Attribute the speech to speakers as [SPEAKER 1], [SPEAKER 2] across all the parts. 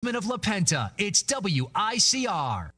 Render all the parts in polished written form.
[SPEAKER 1] Of La Penta, it's WICR.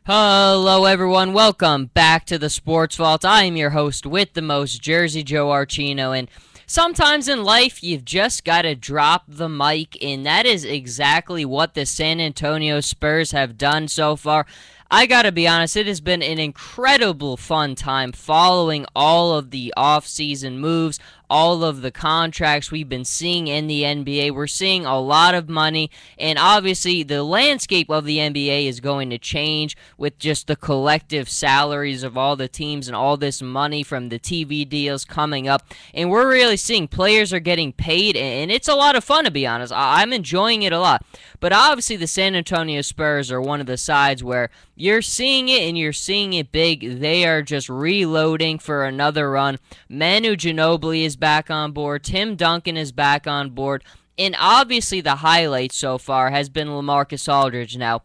[SPEAKER 2] Hello, everyone. Welcome back to the Sports Vault. I am your host with the most, Jersey Joe Archino, and sometimes in life you've just got to drop the mic, and that is exactly what the San Antonio Spurs have done so far. I gotta be honest, it has been an incredible fun time following all of the off-season moves, all of the contracts we've been seeing in the NBA. We're seeing a lot of money, and obviously the landscape of the NBA is going to change with just the collective salaries of all the teams and all this money from the TV deals coming up. And we're really seeing players are getting paid, and it's a lot of fun, to be honest. I'm enjoying it a lot. But obviously the San Antonio Spurs are one of the sides where you're seeing it, and you're seeing it big. They are just reloading for another run. Manu Ginobili is back on board. Tim Duncan is back on board. And obviously the highlight so far has been LaMarcus Aldridge. Now,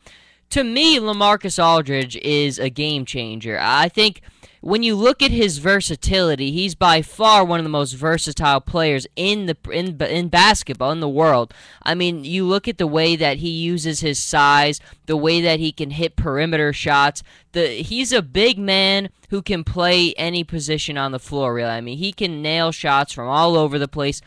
[SPEAKER 2] to me, LaMarcus Aldridge is a game changer. I think when you look at his versatility, he's by far one of the most versatile players in basketball in the world. I mean, you look at the way that he uses his size, the way that he can hit perimeter shots. He's a big man who can play any position on the floor, really. I mean, he can nail shots from all over the place.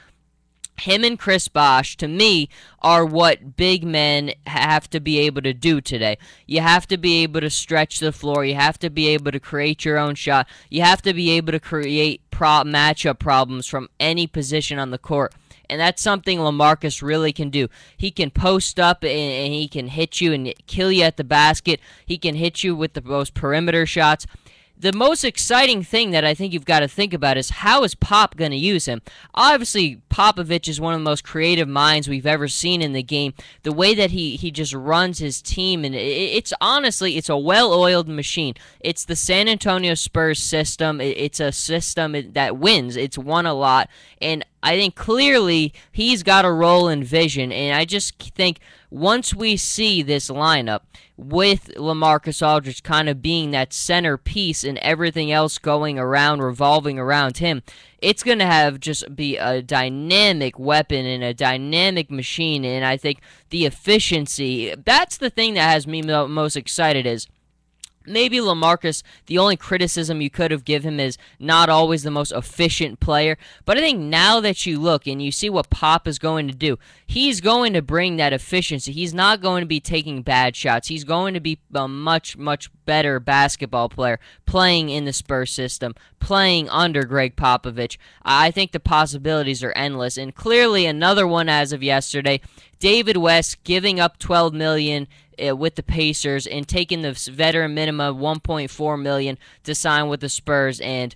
[SPEAKER 2] Him and Chris Bosh, to me, are what big men have to be able to do today. You have to be able to stretch the floor. You have to be able to create your own shot. You have to be able to create matchup problems from any position on the court. And that's something LaMarcus really can do. He can post up and he can hit you and kill you at the basket. He can hit you with the most perimeter shots. The most exciting thing that I think you've got to think about is how is Pop going to use him? Obviously, Popovich is one of the most creative minds we've ever seen in the game. The way that he just runs his team, and it's honestly, it's a well-oiled machine. It's the San Antonio Spurs system. It's a system that wins. It's won a lot, and I think clearly he's got a role in vision, and I just think once we see this lineup with LaMarcus Aldridge kind of being that centerpiece and everything else going around, revolving around him, it's going to have just be a dynamic weapon and a dynamic machine, and I think the efficiency, that's the thing that has me most excited is maybe LaMarcus, the only criticism you could have given him is not always the most efficient player. But I think now that you look and you see what Pop is going to do, he's going to bring that efficiency. He's not going to be taking bad shots. He's going to be a much, much better basketball player playing in the Spurs system, playing under Greg Popovich. I think the possibilities are endless. And clearly another one as of yesterday, David West giving up $12 million with the Pacers and taking the veteran minimum of $1.4 million to sign with the Spurs. And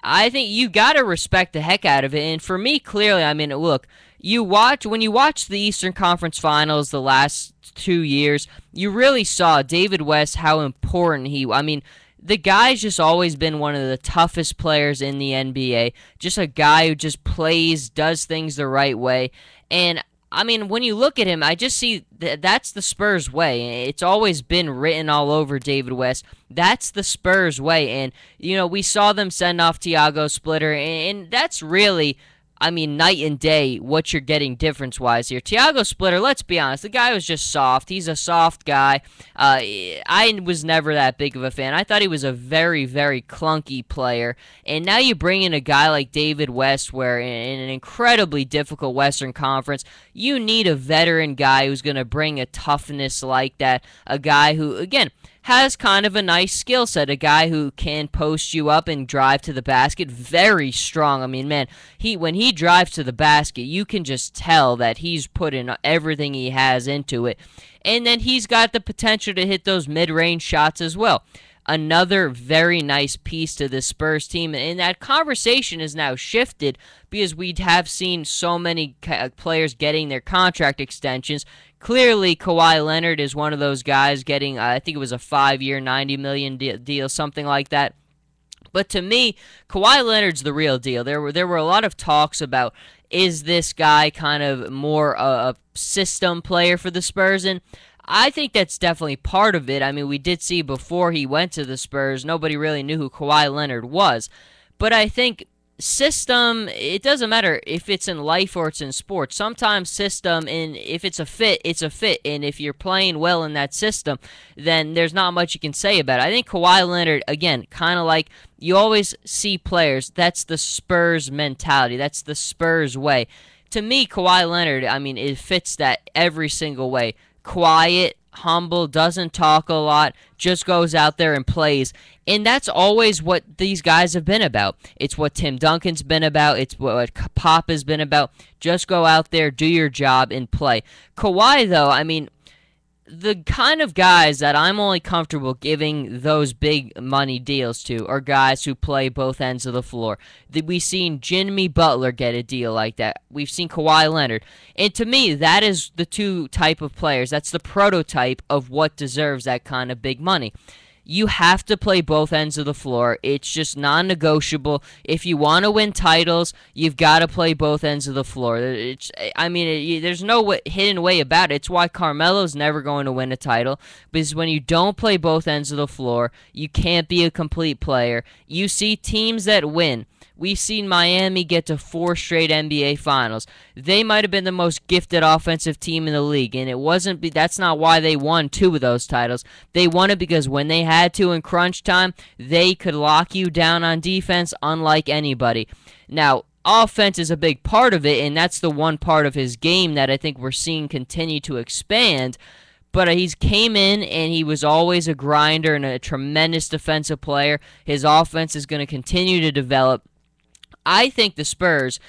[SPEAKER 2] I think you got to respect the heck out of it. And for me, clearly, I mean, look, when you watch the Eastern Conference Finals the last 2 years, you really saw David West, how important I mean, the guy's just always been one of the toughest players in the NBA. Just a guy who just plays, does things the right way. And I mean, when you look at him, I just see that's the Spurs way. It's always been written all over David West. That's the Spurs way. And, you know, we saw them send off Tiago Splitter, and that's really, I mean, night and day what you're getting difference-wise here. Tiago Splitter, let's be honest, the guy was just soft. He's a soft guy. I was never that big of a fan. I thought he was a very, very clunky player. And now you bring in a guy like David West, where in an incredibly difficult Western Conference, you need a veteran guy who's going to bring a toughness like that. A guy who, again, has kind of a nice skill set, a guy who can post you up and drive to the basket, very strong. I mean, man, when he drives to the basket, you can just tell that he's put in everything he has into it. And then he's got the potential to hit those mid-range shots as well. Another very nice piece to the Spurs team, and that conversation is now shifted because we have seen so many players getting their contract extensions. Clearly, Kawhi Leonard is one of those guys getting, I think it was a 5-year, $90 million deal, something like that. But to me, Kawhi Leonard's the real deal. There were a lot of talks about, is this guy kind of more a system player for the Spurs? And I think that's definitely part of it. I mean, we did see before he went to the Spurs, nobody really knew who Kawhi Leonard was. But I think system, it doesn't matter if it's in life or it's in sports. Sometimes system, and if it's a fit, it's a fit. And if you're playing well in that system, then there's not much you can say about it. I think Kawhi Leonard, again, kind of like you always see players, that's the Spurs mentality. That's the Spurs way. To me, Kawhi Leonard, I mean, it fits that every single way. Quiet, humble, doesn't talk a lot, just goes out there and plays. And that's always what these guys have been about. It's what Tim Duncan's been about. It's what Pop has been about. Just go out there, do your job, and play. Kawhi, though, I mean, the kind of guys that I'm only comfortable giving those big money deals to are guys who play both ends of the floor. We've seen Jimmy Butler get a deal like that. We've seen Kawhi Leonard. And to me, that is the two type of players. That's the prototype of what deserves that kind of big money. You have to play both ends of the floor. It's just non-negotiable. If you want to win titles, you've got to play both ends of the floor. There's no hidden way about it. It's why Carmelo's never going to win a title, because when you don't play both ends of the floor, you can't be a complete player. You see teams that win. We've seen Miami get to 4 straight NBA Finals. They might have been the most gifted offensive team in the league, and that's not why they won 2 of those titles. They won it because when they had to in crunch time, they could lock you down on defense unlike anybody. Now, offense is a big part of it, and that's the one part of his game that I think we're seeing continue to expand. But he's came in, and he was always a grinder and a tremendous defensive player. His offense is going to continue to develop. I think the Spurs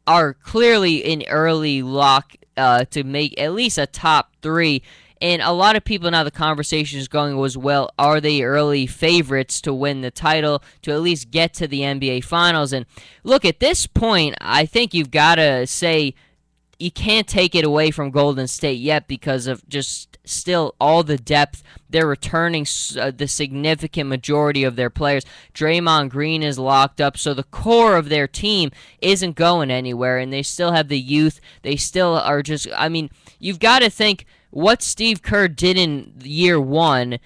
[SPEAKER 2] are clearly in early lock to make at least a top 3. And a lot of people now, the conversation is going was, well, are they early favorites to win the title, to at least get to the NBA Finals? And look, at this point, I think you've got to say you can't take it away from Golden State yet because of just still all the depth. They're returning the significant majority of their players. Draymond Green is locked up, so the core of their team isn't going anywhere, and they still have the youth. They still are just, I mean, you've got to think what Steve Kerr did in year 1,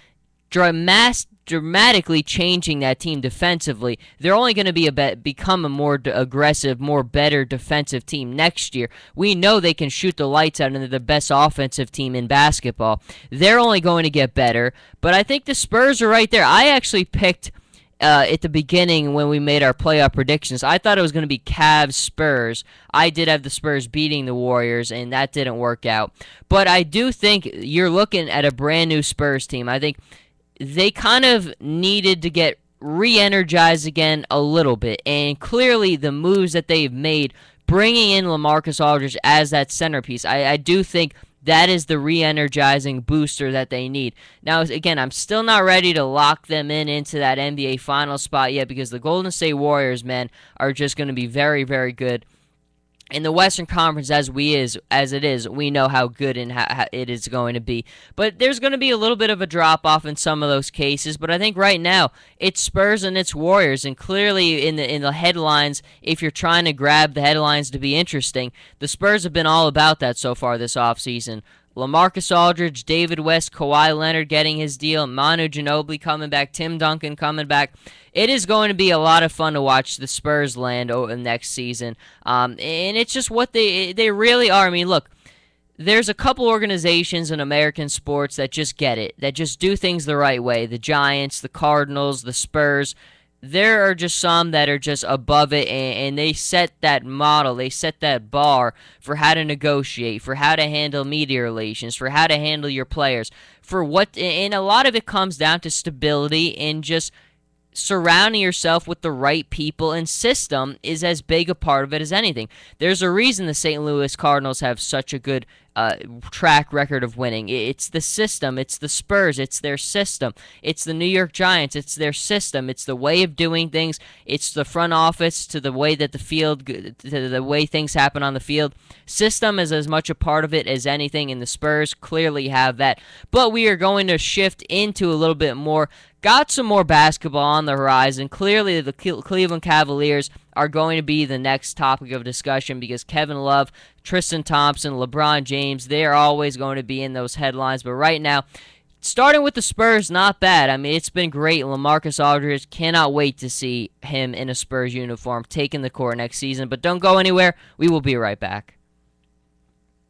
[SPEAKER 2] dramatically changing that team defensively. They're only going to become a more aggressive, better defensive team next year. We know they can shoot the lights out, and they're the best offensive team in basketball. They're only going to get better, but I think the Spurs are right there. I actually picked at the beginning when we made our playoff predictions, I thought it was going to be Cavs-Spurs. I did have the Spurs beating the Warriors, and that didn't work out. But I do think you're looking at a brand-new Spurs team. I think they kind of needed to get re-energized again a little bit, and clearly the moves that they've made, bringing in LaMarcus Aldridge as that centerpiece, I do think that is the re-energizing booster that they need. Now, again, I'm still not ready to lock them into that NBA Finals spot yet because the Golden State Warriors, man, are just going to be very, very good. In the Western Conference, as it is, we know how good and how it is going to be. But there's going to be a little bit of a drop-off in some of those cases. But I think right now, it's Spurs and it's Warriors. And clearly in the headlines, if you're trying to grab the headlines to be interesting, the Spurs have been all about that so far this offseason. LaMarcus Aldridge, David West, Kawhi Leonard getting his deal, Manu Ginobili coming back, Tim Duncan coming back. It is going to be a lot of fun to watch the Spurs land next season. And it's just what they really are. I mean, look, there's a couple organizations in American sports that just get it, that just do things the right way. The Giants, the Cardinals, the Spurs. There are just some that are just above it, and they set that model, they set that bar for how to negotiate, for how to handle media relations, for how to handle your players, and a lot of it comes down to stability and just surrounding yourself with the right people, and system is as big a part of it as anything. There's a reason the St. Louis Cardinals have such a good track record of winning. It's the system. It's the Spurs. It's their system. It's the New York Giants. It's their system. It's the way of doing things. It's the front office to the way that to the way things happen on the field. System is as much a part of it as anything, and the Spurs clearly have that. But we are going to shift into a little bit more. Got some more basketball on the horizon. Clearly, the Cleveland Cavaliers are going to be the next topic of discussion because Kevin Love, Tristan Thompson, LeBron James, they are always going to be in those headlines. But right now, starting with the Spurs, not bad. I mean, it's been great. LaMarcus Aldridge, cannot wait to see him in a Spurs uniform taking the court next season. But don't go anywhere. We will be right back.